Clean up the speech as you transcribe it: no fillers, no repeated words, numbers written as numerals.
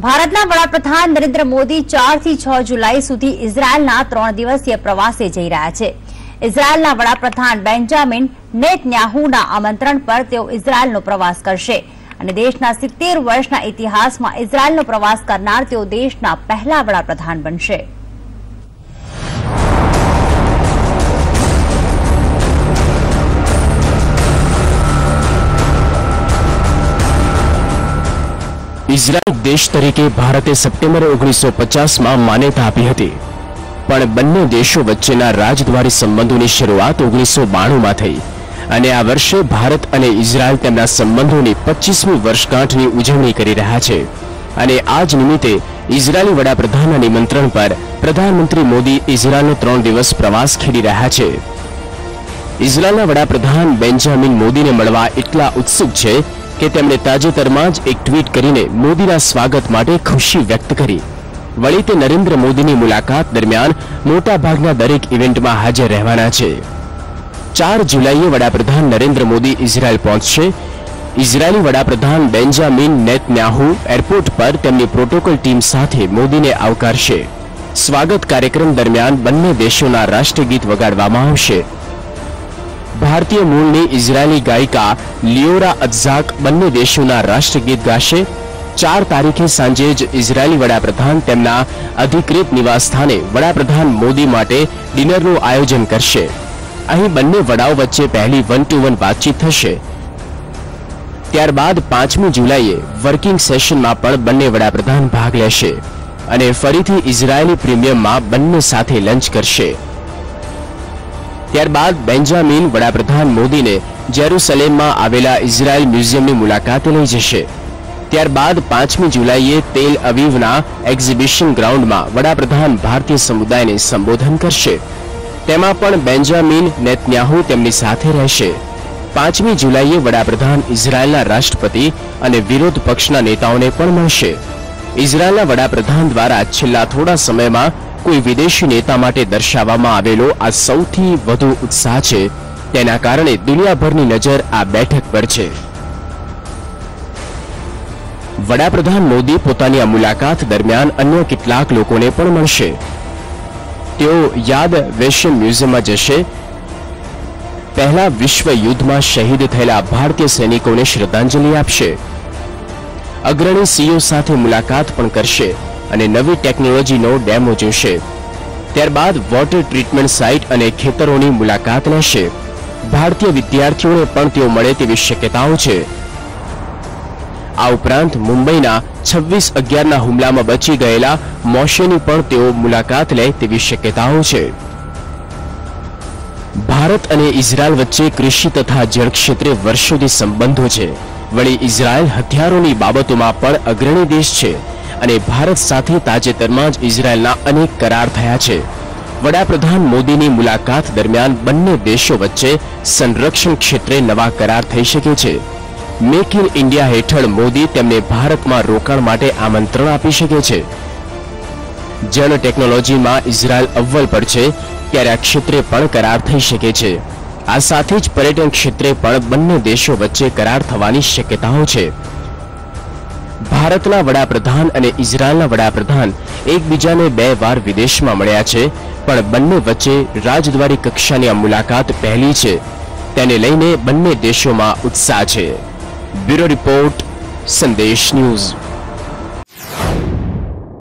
ભારતના વડાપ્રધાન નરેન્દ્ર મોદી 4 થી 6 જુલાઈ સુધી ઇઝરાયલના 3 દિવસીય પ્રવાસે જઈ રહ્યા છે। ઇઝરાયલના વડાપ્રધાન બેન્જામિન નેતન્યાહુના આમંત્રણ પર તેઓ ઇઝરાયલનો પ્રવાસ કરશે અને દેશના 70 વર્ષના ઇતિહાસમાં ઇઝરાયલનો પ્રવાસ કરનાર તેઓ દેશના પહેલા વડાપ્રધાન બનશે। इजरायल देश तरीके भारते सप्टेम्बर 1950 में मान्यता आपी हती, पण बंने देशों वच्चेना राजद्वारी संबंधोनी शरूआत 1992 में थई अने आ वर्षे भारत अने इजरायल तेमना संबंधोनी 25મી वर्षगांठनी उजवणी करी रह्या छे अने आज निमित्ते इजरायली वडाप्रधानना निमंत्रण पर प्रधानमंत्री मोदी इजरायलनो 3 दिवस प्रवास खेडी रह्या छे। इजरायलना वडाप्रधान बेंजामिन मोदीने मळवा એટલા उत्सुक छे કે તેમણે તાજેતરમાં જ એક ટ્વીટ કરીને મોદીના સ્વાગત માટે ખુશી વ્યક્ત કરી। વળી તે નરેન્દ્ર મોદીની મુલાકાત દરમિયાન મોટાભાગના દરેક ઇવેન્ટમાં હાજર રહેવાના છે। 4 જુલાઈએ વડાપ્રધાન નરેન્દ્ર મોદી ઇઝરાયલ પહોંચશે। ઇઝરાયલી વડાપ્રધાન બેન્જામિન નેતન્યાહુ એરપોર્ટ પર તેમની પ્રોટોકોલ ટીમ સાથે મોદીને આવકારશે। સ્વાગત કાર્યક્રમ દરમિયાન બંને દેશોના રાષ્ટ્રગીત વગાડવામાં આવશે। भारतीय मूलनी इजरायली गायिका लियोरा अज्जाक बंने देशों राष्ट्रगीत गाशे। 4 तारीखे सांजे ज इजरायली वडाप्रधान तेमना अधिकृत निवास स्थाने वडाप्रधान मोदी माटे डिनरનું आयोजन करशे। અહીં બંને વડાઓ વચ્ચે પહેલી 1-to-1 बातचीत થશે। ત્યારબાદ 5મી જુલાઈએ વર્કિંગ સેશનમાં પણ બંને વડાપ્રધાન ભાગ લેશે અને ફરીથી ઇઝરાયલી પ્રીમિયમમાં બંને સાથે લંચ કરશે। ત્યારબાદ બેન્જામિન વડાપ્રધાન મોદીને જેરુસલેમમાં આવેલા ઇઝરાયલ મ્યુઝિયમની મુલાકાતે લઈ જશે। ત્યારબાદ 5મી જુલાઈએ તેલ અવીવના એક્ઝિબિશન ગ્રાઉન્ડમાં વડાપ્રધાન ભારતીય સમુદાયને સંબોધન કરશે। તેમાં પણ બેન્જામિન નેતન્યાહુ તેમની સાથે રહેશે। 5મી જુલાઈએ વડાપ્રધાન ઇઝરાયલના રાષ્ટ્રપતિ અને વિરોધ પક્ષના નેતાઓને પણ મળશે। ઇઝરાયલના વડાપ્રધાન દ્વારા છેલ્લા થોડા સમયમાં कोई विदेशी नेता माटे दर्शाववामां आवेलो आ सौथी वधु उत्साह छे, तेना कारणे दुनियाभरनी नजर आ बैठक पर छे। वडाप्रधान मोदी पोतानी आ मुलाकात दरमियान अन्य કેટલાક લોકોને પણ મળશે। તેઓ યાદ વેશન મ્યુઝિયમમાં જશે। પહેલા વિશ્વ યુદ્ધમાં શહીદ થયેલા ભારતીય સૈનિકોને શ્રદ્ધાંજલિ આપશે। અગ્રણી સીઓ સાથે મુલાકાત પણ કરશે અને નવી ટેકનોલોજીનો ડેમો જોશે। ત્યારબાદ વોટર ટ્રીટમેન્ટ સાઇટ અને ખેતરોની મુલાકાત લેશે। ભારતીય વિદ્યાર્થીઓને પણ તેઓ મળે તેવી શક્યતાઓ છે। આ ઉપરાંત મુંબઈના 26/11ના હુમલામાં બચી ગયેલા મોશેની પણ તેઓ મુલાકાત લે તેવી શક્યતાઓ છે। ભારત અને ઇઝરાયલ વચ્ચે કૃષિ તથા જળ ક્ષેત્રે વર્ષોથી સંબંધો છે। વળી ઇઝરાયલ હથિયારોની બાબતોમાં પણ અગ્રણી દેશ છે અને ભારત સાથે તાજેતરમાં જ ઇઝરાયલના અનેક કરાર થયા છે। વડાપ્રધાન મોદીની મુલાકાત દરમિયાન બંને દેશો વચ્ચે સંરક્ષણ ક્ષેત્રે નવા કરાર થઈ શકે છે। મેક ઇન ઇન્ડિયા હેઠળ મોદી તેમને ભારતમાં રોકાણ માટે આમંત્રણ આપી શકે છે। જળ ટેકનોલોજીમાં ઇઝરાયલ અવ્વલ પર છે, ત્યારે આ ક્ષેત્રે પણ કરાર થઈ શકે છે। આ સાથે જ પર્યટન ક્ષેત્રે પણ બંને દેશો વચ્ચે કરાર થવાની શક્યતાઓ છે। ભારતના વડાપ્રધાન અને ઇઝરાયલના વડાપ્રધાન એકબીજાને 2 વાર વિદેશમાં મળ્યા છે, પણ બંને વચ્ચે રાજદ્વારી કક્ષાની આ મુલાકાત પહેલી છે। તેને લઈને બંને દેશોમાં ઉત્સાહ છે। બ્યુરો રિપોર્ટ, સંદેશ ન્યૂઝ।